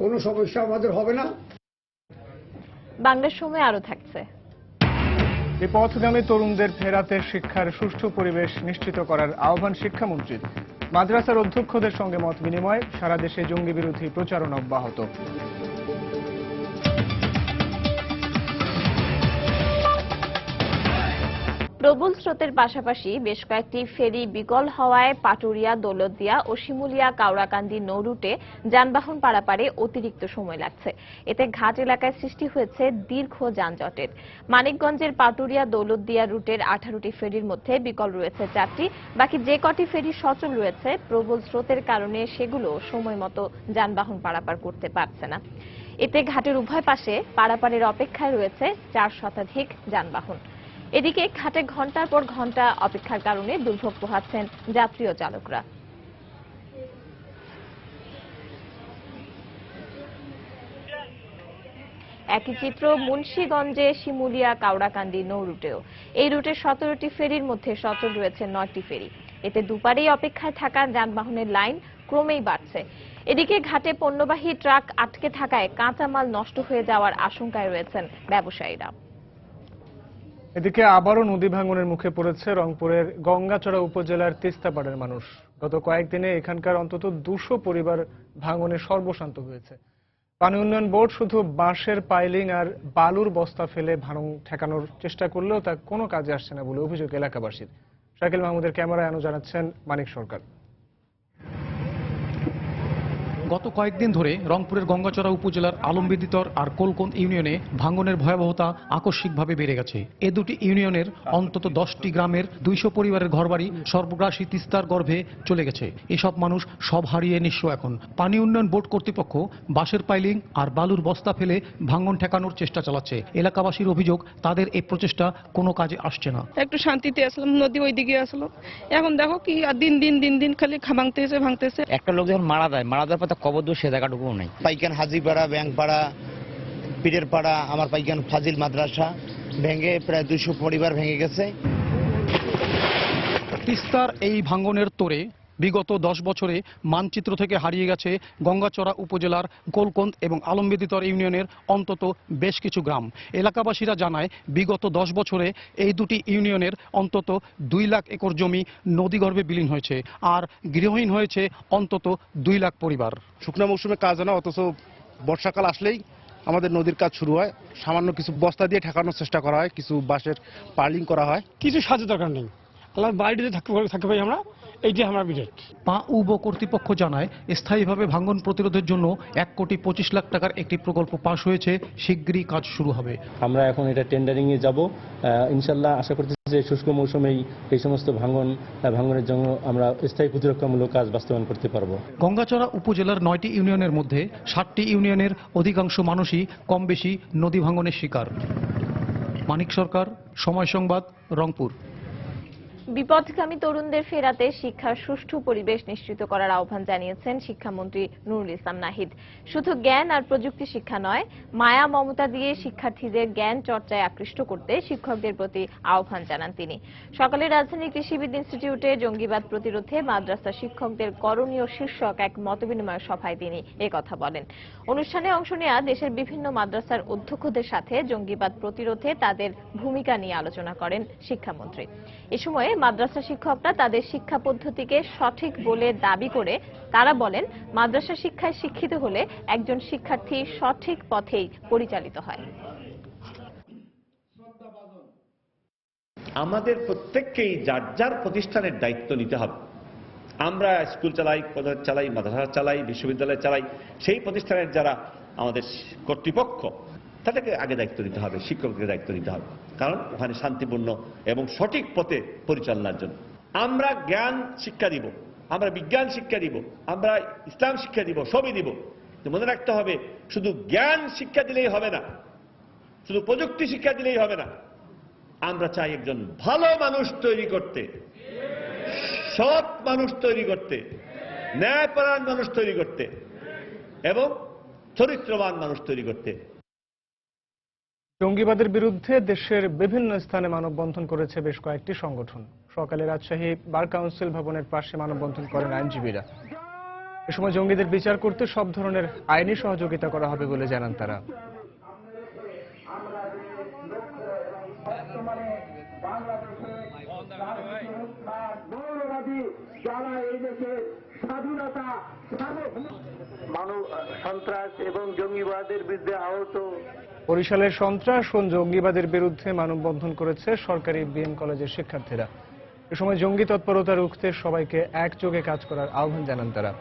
কোনো সমস্যা আমাদের হবে না। বাংলার সময় আরো থাকছে। এই পথগামী তরুণদের ফেরাতে শিক্ষার সুষ্ঠু পরিবেশ নিশ্চিত করার আহ্বান শিক্ষামন্ত্রীর। মাদ্রাসার অধ্যক্ষদের সঙ্গে মত বিনিময়। সারা দেশে জঙ্গি বিরোধী প্রচারণা অব্যাহত। প্রবল স্রোতের পাশাপাশি বেশ কয়েকটি ফেরি বিকল হওয়ায় পাটুরিয়া, দৌলতদিয়া ও শিমুলিয়া কাউড়াকান্দি নৌ রুটে যানবাহন পারাপারে অতিরিক্ত সময় লাগছে। এতে ঘাট এলাকায় সৃষ্টি হয়েছে দীর্ঘ যানজটের। মানিকগঞ্জের পাটুরিয়া দৌলতদিয়া রুটের 18টি ফেরির মধ্যে বিকল রয়েছে 4টি। বাকি যে কটি ফেরি সচল রয়েছে, প্রবল স্রোতের কারণে সেগুলো সময় মতো যানবাহন পারাপার করতে পারছে না। এতে ঘাটের উভয় পাশে পারাপারের অপেক্ষায় রয়েছে 4 শতাধিক যানবাহন। এদিকে ঘাটে ঘন্টার পর ঘন্টা অপেক্ষার কারণে দুর্ভোগ পোহাচ্ছেন যাত্রী ও চালকরা। একই চিত্র মুন্সিগঞ্জে শিমুলিয়া কাউড়াকান্দি নৌ রুটেও। এই রুটে 17টি ফেরির মধ্যে সচল রয়েছে 9টি ফেরি। এতে দুপারেই অপেক্ষায় থাকা যানবাহনের লাইন ক্রমেই বাড়ছে। এদিকে ঘাটে পণ্যবাহী ট্রাক আটকে থাকায় কাঁচামাল নষ্ট হয়ে যাওয়ার আশঙ্কায় রয়েছেন ব্যবসায়ীরা। এদিকে আবারও নদী ভাঙনের মুখে পড়েছে রংপুরের গঙ্গাচড়া উপজেলার তিস্তাপাড়ের মানুষ। গত কয়েকদিনে এখানকার অন্তত 200 পরিবার ভাঙনে সর্বশান্ত হয়েছে। পানি উন্নয়ন বোর্ড শুধু বাঁশের পাইলিং আর বালুর বস্তা ফেলে ভাঙন ঠেকানোর চেষ্টা করলেও তা কোনো কাজে আসছে না বলে অভিযোগ এলাকাবাসীর। শাকিল মাহমুদের ক্যামেরায় আনো জানাচ্ছেন মানিক সরকার। গত কয়েকদিন ধরে রংপুরের গঙ্গাচড়া উপজেলার আলমবেদিতর আর কোলকোন ইউনিয়নে ভাঙনের ভয়াবহতা আকস্মিকভাবে বেড়ে গেছে। এ দুটি ইউনিয়নের অন্তত 10টি গ্রামের 200 পরিবারের ঘরবাড়ি সর্বগ্রাসী তিস্তার গর্ভে চলে গেছে। এসব মানুষ সব হারিয়ে নিঃস্ব এখন। পানি উন্নয়ন বোর্ড কর্তৃপক্ষ বাঁশের পাইলিং আর বালুর বস্তা ফেলে ভাঙন ঠেকানোর চেষ্টা চালাচ্ছে। এলাকাবাসীর অভিযোগ, তাদের এই প্রচেষ্টা কোনো কাজে আসছে না। একটু শান্তিতে আসলাম, নদী ওইদিকে আসলো, এখন দেখো কি দিন দিন খালি ভাঙতেছে। একটা লোক যখন মারা যাওয়ার পর কবর দূর সে জায়গাটুকুও নেই। পাইকান হাজিপাড়া, ব্যাংপাড়া, পীরের পাড়া, আমার পাইকান ফাজিল মাদ্রাসা ভেঙে প্রায় 200 পরিবার ভেঙে গেছে। তিস্তার এই ভাঙনের তোড়ে বিগত 10 বছরে মানচিত্র থেকে হারিয়ে গেছে গঙ্গাচড়া উপজেলার গোলকোন্দ এবং আলমবেদিতর ইউনিয়নের অন্তত বেশ কিছু গ্রাম। এলাকাবাসীরা জানায়, বিগত 10 বছরে এই দুটি ইউনিয়নের অন্তত 2 লাখ একর জমি নদীগর্ভে বিলীন হয়েছে, আর গৃহহীন হয়েছে অন্তত 2 লাখ পরিবার। শুকনো মৌসুমে কাজ হয় না, অথচ বর্ষাকাল আসলেই আমাদের নদীর কাজ শুরু হয়। সামান্য কিছু বস্তা দিয়ে ঠেকানোর চেষ্টা করা হয়, কিছু বাঁশের পার্লিং করা হয়। কিছু সাহায্য দরকার নেই, আল্লাহ বাড়িতে থাকতে পারি আমরা, এইটি আমার বিরাট। পাউব কর্তৃপক্ষ জানায়, স্থায়ীভাবে ভাঙন প্রতিরোধের জন্য 1,25 লাখ টাকার একটি প্রকল্প পাশ হয়েছে, শিগগিরই কাজ শুরু হবে। আমরা এখন এটা টেন্ডারিং এ যাব, ইনশাল্লাহ আশা করতেছি যে শুষ্ক মৌসুমেই এই সমস্ত ভাঙনের জন্য আমরা স্থায়ী প্রতিরক্ষামূলক কাজ বাস্তবায়ন করতে পারবো। গঙ্গাচড়া উপজেলার 9টি ইউনিয়নের মধ্যে 7টি ইউনিয়নের অধিকাংশ মানুষই কম বেশি নদী ভাঙনের শিকার। মানিক সরকার, সময় সংবাদ, রংপুর। বিপথগামী তরুণদের ফেরাতে শিক্ষার সুষ্ঠু পরিবেশ নিশ্চিত করার আহ্বান জানিয়েছেন শিক্ষামন্ত্রী নুরুল ইসলাম নাহিদ। শুধু জ্ঞান আর প্রযুক্তি শিক্ষা নয়, মায়া মমতা দিয়ে শিক্ষার্থীদের জ্ঞান চর্চায় আকৃষ্ট করতে শিক্ষকদের প্রতি আহ্বান জানান তিনি। সকালে রাজধানী কৃষিবিদ ইনস্টিটিউটে জঙ্গিবাদ প্রতিরোধে মাদ্রাসা শিক্ষকদের করণীয় শীর্ষক এক মতবিনিময় সভায় তিনি একথা বলেন। অনুষ্ঠানে অংশ নেওয়া দেশের বিভিন্ন মাদ্রাসার অধ্যক্ষদের সাথে জঙ্গিবাদ প্রতিরোধে তাদের ভূমিকা নিয়ে আলোচনা করেন শিক্ষামন্ত্রী। এ সময় মাদ্রাসা শিক্ষকরা তাদের শিক্ষা পদ্ধতিকে সঠিক বলে দাবি করে তারা বলেন, মাদ্রাসা শিক্ষায় শিক্ষিত হলে একজন শিক্ষার্থী সঠিক পথেই পরিচালিত হয়। আমাদের প্রত্যেককেই যার যার প্রতিষ্ঠানের দায়িত্ব নিতে হবে। আমরা স্কুল চালাই, কলেজ চালাই, মাদ্রাসা চালাই, বিশ্ববিদ্যালয় চালাই, সেই প্রতিষ্ঠানের যারা আমাদের কর্তৃপক্ষ তাদেরকে আগে দায়িত্ব নিতে হবে, শিক্ষকদের দায়িত্ব নিতে হবে, কারণ ওখানে শান্তিপূর্ণ এবং সঠিক পথে পরিচালনার জন্য। আমরা জ্ঞান শিক্ষা দিব, আমরা বিজ্ঞান শিক্ষা দিব, আমরা ইসলাম শিক্ষা দিব, সবই দিব। মনে রাখতে হবে, শুধু জ্ঞান শিক্ষা দিলেই হবে না, শুধু প্রযুক্তি শিক্ষা দিলেই হবে না। আমরা চাই একজন ভালো মানুষ তৈরি করতে, সৎ মানুষ তৈরি করতে, ন্যায়পরায়ণ মানুষ তৈরি করতে এবং চরিত্রবান মানুষ তৈরি করতে। জঙ্গিবাদের বিরুদ্ধে দেশের বিভিন্ন স্থানে মানববন্ধন করেছে বেশ কয়েকটি সংগঠন। সকালে রাজশাহী বার কাউন্সিল ভবনের পাশে মানববন্ধন করেন আইনজীবীরা। এ সময় জঙ্গিদের বিচার করতে সব ধরনের আইনি সহযোগিতা করা হবে বলে জানান তারা। সন্ত্রাস এবং জঙ্গিবাদের বিরুদ্ধে আহত বরিশালের সন্ত্রাস ও জঙ্গিবাদের বিরুদ্ধে মানববন্ধন করেছে সরকারি বিএম কলেজের শিক্ষার্থীরা। এ সময় জঙ্গি তৎপরতা রুখতে সবাইকে একযোগে কাজ করার আহ্বান জানান তারা।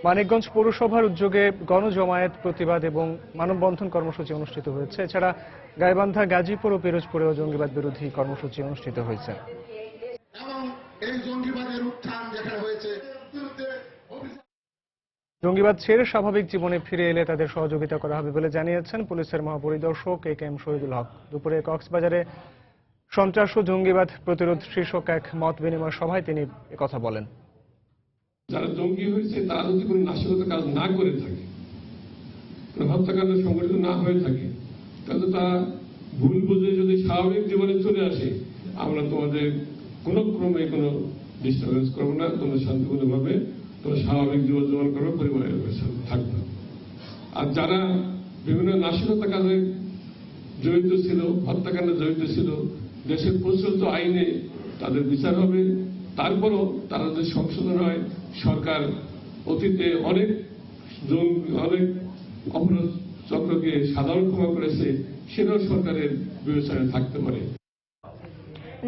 মানিকগঞ্জ পৌরসভার উদ্যোগে গণজমায়েত, প্রতিবাদ এবং মানববন্ধন কর্মসূচি অনুষ্ঠিত হয়েছে। এছাড়া গাইবান্ধা, গাজীপুর ও পিরোজপুরেও জঙ্গিবাদ বিরোধী কর্মসূচি অনুষ্ঠিত হয়েছে। জঙ্গিবাদ ছেড়ে স্বাভাবিক জীবনে ফিরে এলে তাদের সহযোগিতা করা হবে বলে জানিয়েছেন পুলিশের মহাপরিদর্শক AK-M শহীদুল হক। দুপুরে কক্সবাজারে সন্ত্রাস ও জঙ্গিবাদ প্রতিরোধ শীর্ষক এক মত বিনিময় সভায় তিনি একথা বলেন। যারা জঙ্গি হয়েছে তারা যদি কোনো নাশকতার কাজ না করে থাকে, হত্যাকাণ্ড সংগঠিত না হয়ে থাকে, তাহলে তারা ভুল বুঝে যদি স্বাভাবিক জীবনে চলে আসে, আমরা তোমাদের কোনো ক্রমে কোনো ডিস্টার্বেন্স করবো না, তোমরা শান্তিপূর্ণভাবে তোমরা স্বাভাবিক জীবনযাপন করবে, পরিবারের সাথে থাকবে। আর যারা বিভিন্ন নাশকতা কাজে জড়িত ছিল, হত্যাকাণ্ডে জড়িত ছিল, দেশের প্রচলিত আইনে তাদের বিচার হবে। তারপরও তারা যদি সংশোধন হয়, সরকার অতীতে অনেক অপরাধ চক্রকে সাধারণ ক্ষমা করেছে, সেটাও সরকারের বিবেচনায় থাকতে পারে।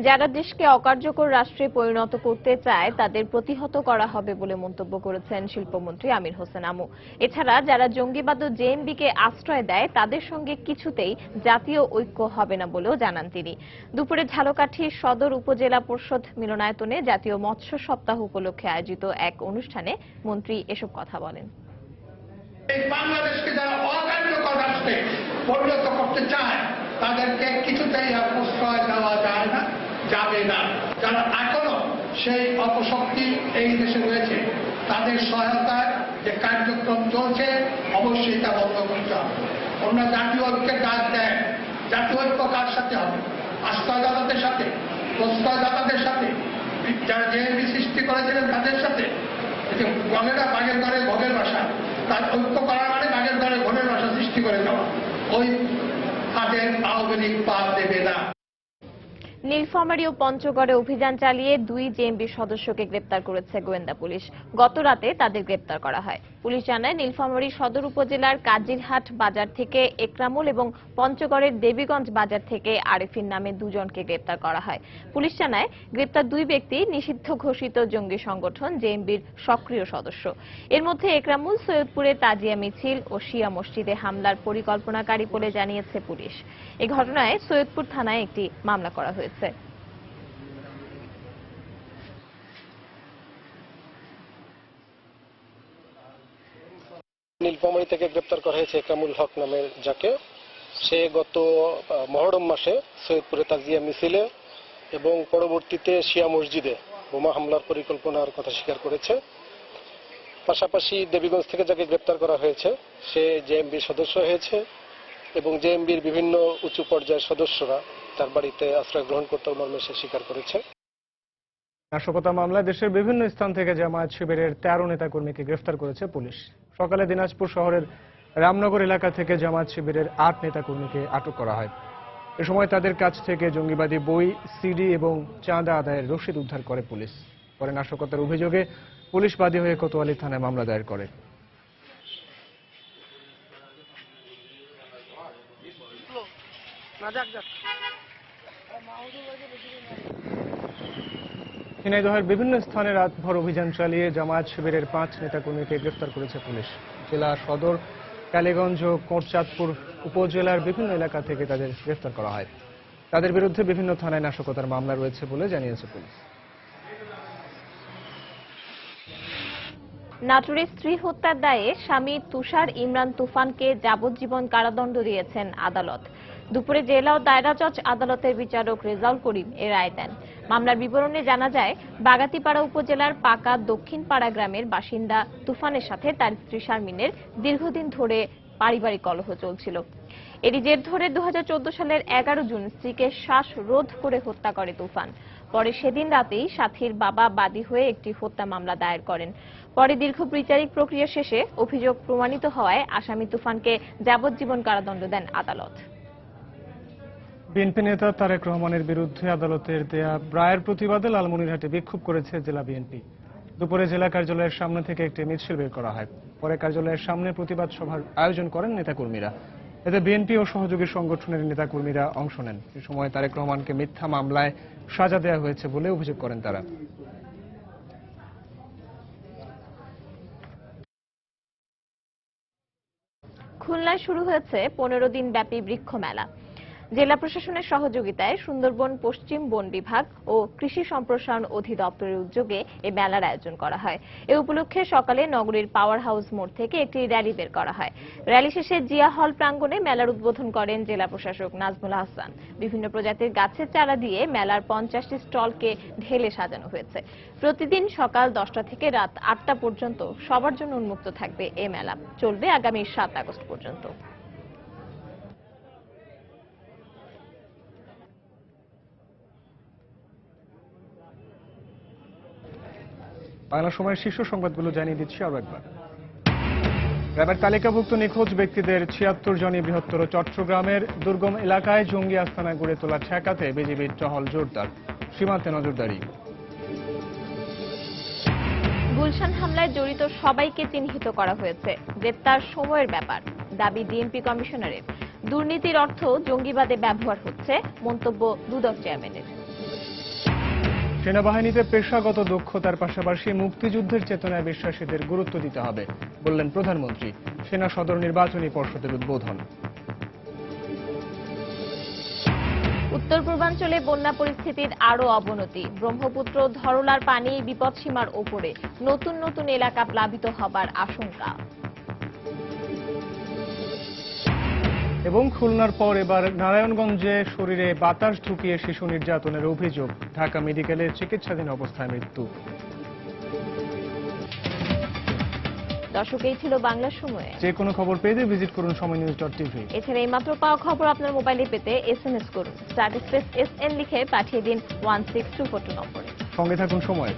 যারা দেশকে অকার্যকর রাষ্ট্রে পরিণত করতে চায় তাদের প্রতিহত করা হবে বলে মন্তব্য করেছেন শিল্পমন্ত্রী আমির হোসেন আমু। এছাড়া যারা জঙ্গিবাদ ও জেএমবিকে আশ্রয় দেয় তাদের সঙ্গে কিছুতেই জাতীয় ঐক্য হবে না বলেও জানান তিনি। দুপুরে ঝালকাঠি সদর উপজেলা পরিষদ মিলনায়তনে জাতীয় মৎস্য সপ্তাহ উপলক্ষে আয়োজিত এক অনুষ্ঠানে মন্ত্রী এসব কথা বলেন। বাংলাদেশকে যারা অকার্যকর রাষ্ট্রে পরিণত করতে চায় তাদেরকে কিছুতেই প্রশ্রয় দেওয়া যায় না, যাবে না। যারা এখনো সেই অপশক্তি এই দেশে রয়েছে তাদের সহায়তায় যে কার্যক্রম চলছে অবশ্যই তা বন্ধ করতে হবে। অন্য জাতীয় ঐক্যের কাজ দেয়, জাতীয় ঐক্য কার সাথে হবে? আশ্রয়দাতাদের সাথে, প্রশ্রয়দাতাদের সাথে, যারা জেএমবি সৃষ্টি করেছিলেন তাদের সাথে। গণেরা বাঘের ঘরে ঘরের বাসা, তার ঐক্য করার মানে বাঘের ঘরে ঘরের বাসা সৃষ্টি করে দেওয়া। ওই কাজের আওয়ামী লীগ পা দেবে না। নীলফামারী ও পঞ্চগড়ে অভিযান চালিয়ে 2 জেএমবি সদস্যকে গ্রেপ্তার করেছে গোয়েন্দা পুলিশ। গত রাতে তাদের গ্রেপ্তার করা হয়। পুলিশ জানায় নীলফামারী সদর উপজেলার কাজিরহাট বাজার থেকে একরামুল এবং পঞ্চগড়ের দেবীগঞ্জ বাজার থেকে আরেফিন নামে 2 জনকে গ্রেপ্তার করা হয়। পুলিশ জানায় গ্রেপ্তার 2 ব্যক্তি নিষিদ্ধ ঘোষিত জঙ্গি সংগঠন জেএমবির সক্রিয় সদস্য। এর মধ্যে একরামুল সৈয়দপুরে তাজিয়া মিছিল ও শিয়া মসজিদে হামলার পরিকল্পনাকারী বলে জানিয়েছে পুলিশ। এই ঘটনায় সৈয়দপুর থানায় একটি মামলা করা হয়েছে। নীলফামারী থেকে গ্রেপ্তার করা হয়েছে একরামুল হক নামের যাকে। সে গত মহরম মাসে সৈয়দপুরে তাজিয়া মিছিলে এবং পরবর্তীতে শিয়া মসজিদে বোমা হামলার পরিকল্পনার কথা স্বীকার করেছে। পাশাপাশি দেবীগঞ্জ থেকে যাকে গ্রেপ্তার করা হয়েছে সে জেএমবির সদস্য হয়েছে এবং জেএমবির বিভিন্ন উঁচু পর্যায়ের সদস্যরা তার বাড়িতে আশ্রয় গ্রহণ করতে মর্মে সে স্বীকার করেছে। নাশকতা মামলায় দেশের বিভিন্ন স্থান থেকে জামায়াত শিবিরের 13 নেতাকর্মীকে গ্রেফতার করেছে পুলিশ। সকালে দিনাজপুর শহরের রামনগর এলাকা থেকে জামায়াত শিবিরের 8 নেতাকর্মীকে আটক করা হয়। এ সময় তাদের কাছ থেকে জঙ্গিবাদী বই, সিডি এবং চাঁদা আদায়ের রসিদ উদ্ধার করে পুলিশ। পরে নাশকতার অভিযোগে পুলিশ বাদী হয়ে কোতোয়ালি থানায় মামলা দায়ের করে। ঝিনাইদহের বিভিন্ন স্থানে রাতভর অভিযান চালিয়ে জামায়াত শিবিরের 5 নেতাকর্মীকে গ্রেফতার করেছে পুলিশ। জেলা সদর, কালীগঞ্জ ও কোটচাঁদপুর উপজেলার বিভিন্ন এলাকা থেকে তাদের গ্রেফতার করা হয়। তাদের বিরুদ্ধে বিভিন্ন থানায় নাশকতার মামলা রয়েছে বলে জানিয়েছে পুলিশ। নাটোরে স্ত্রী হত্যার দায়ে স্বামী তুষার ইমরান তুফানকে যাবজ্জীবন কারাদণ্ড দিয়েছেন আদালত। দুপুরে জেলা ও দায়রা জজ আদালতের বিচারক রেজাউল করিম এ রায় দেন। মামলার বিবরণে জানা যায়, বাগাতিপাড়া উপজেলার পাকা দক্ষিণ পাড়া গ্রামের বাসিন্দা তুফানের সাথে তার স্ত্রী শারমিনের দীর্ঘদিন ধরে পারিবারিক কলহ চলছিল। এরই জের ধরে 2014 সালের 11 জুন স্ত্রীকে শ্বাসরোধ করে হত্যা করে তুফান। পরে সেদিন রাতেই সাথীর বাবা বাদী হয়ে একটি হত্যা মামলা দায়ের করেন। পরে দীর্ঘ বিচারিক প্রক্রিয়া শেষে অভিযোগ প্রমাণিত হওয়ায় আসামি তুফানকে যাবজ্জীবন কারাদণ্ড দেন আদালত। বিএনপি নেতা তারেক রহমানের বিরুদ্ধে আদালতের দেয়া রায়ের প্রতিবাদে লালমনিরহাটে বিক্ষোভ করেছে জেলা বিএনপি। দুপুরে জেলা কার্যালয়ের সামনে থেকে একটি মিছিল বের করা হয়। পরে কার্যালয়ের সামনে প্রতিবাদ সভার আয়োজন করেন নেতাকর্মীরা। এতে বিএনপি ও সহযোগী সংগঠনের নেতাকর্মীরা অংশ নেন। এ সময় তারেক রহমানকে মিথ্যা মামলায় সাজা দেওয়া হয়েছে বলে অভিযোগ করেন তারা। খুলনায় শুরু হয়েছে 15 দিন ব্যাপী বৃক্ষ মেলা। জেলা প্রশাসনের সহযোগিতায় সুন্দরবন পশ্চিম বন বিভাগ ও কৃষি সম্প্রসারণ অধিদপ্তরের উদ্যোগে এই মেলার আয়োজন করা হয়। এ উপলক্ষে সকালে নগরীর পাওয়ার হাউস মোড় থেকে একটি র্যালি বের করা হয়। র্যালি শেষে জিয়া হল প্রাঙ্গণে মেলার উদ্বোধন করেন জেলা প্রশাসক নাজমুল হাসান। বিভিন্ন প্রজাতির গাছের চারা দিয়ে মেলার 50টি স্টলকে ঢেলে সাজানো হয়েছে। প্রতিদিন সকাল 10টা থেকে রাত 8টা পর্যন্ত সবার জন্য উন্মুক্ত থাকবে এই মেলা। চলবে আগামী 7 আগস্ট পর্যন্ত। বাংলা সময়ের শীর্ষ সংবাদগুলো জানিয়ে দিচ্ছি আরো একবার। র্যাবের তালিকাভুক্ত নিখোঁজ ব্যক্তিদের 76 জনই বৃহত্তর চট্টগ্রামের দুর্গম এলাকায় জঙ্গি আস্তানা গড়ে তোলা ঠেকাতে বিজিবির টহল জোরদার, সীমান্তে নজরদারি। গুলশান হামলায় জড়িত সবাইকে চিহ্নিত করা হয়েছে, গ্রেপ্তার সময়ের ব্যাপার, দাবি ডিএমপি কমিশনারের। দুর্নীতির অর্থ জঙ্গিবাদে ব্যবহার হচ্ছে, মন্তব্য দুদক চেয়ারম্যানের। সেনাবাহিনীতে পেশাগত দক্ষতার পাশাপাশি মুক্তিযুদ্ধের চেতনায় বিশ্বাসীদের গুরুত্ব দিতে হবে বললেন প্রধানমন্ত্রী। সেনা সদর নির্বাচনী পর্ষদের উদ্বোধন। উত্তর পূর্বাঞ্চলে বন্যা পরিস্থিতির আরও অবনতি। ব্রহ্মপুত্র ধরলার পানি বিপদসীমার ওপরে, নতুন নতুন এলাকা প্লাবিত হবার আশঙ্কা। এবং খুলনার পর এবার নারায়ণগঞ্জে শরীরে বাতাস ঢুকিয়ে শিশু নির্যাতনের অভিযোগ, ঢাকা মেডিকেলে চিকিৎসাধীন অবস্থায় মৃত্যু। দর্শক, এই ছিল বাংলা সময়ে। যে কোনো খবর পেতে ভিজিট করুন সময়নিউজ.tv। এছাড়া এই মাত্র পাওয়া খবর আপনার মোবাইলে পেতে SMS করুন, *SN লিখে পাঠিয়ে দিন 16242 নম্বরে। সঙ্গে থাকুন সময়।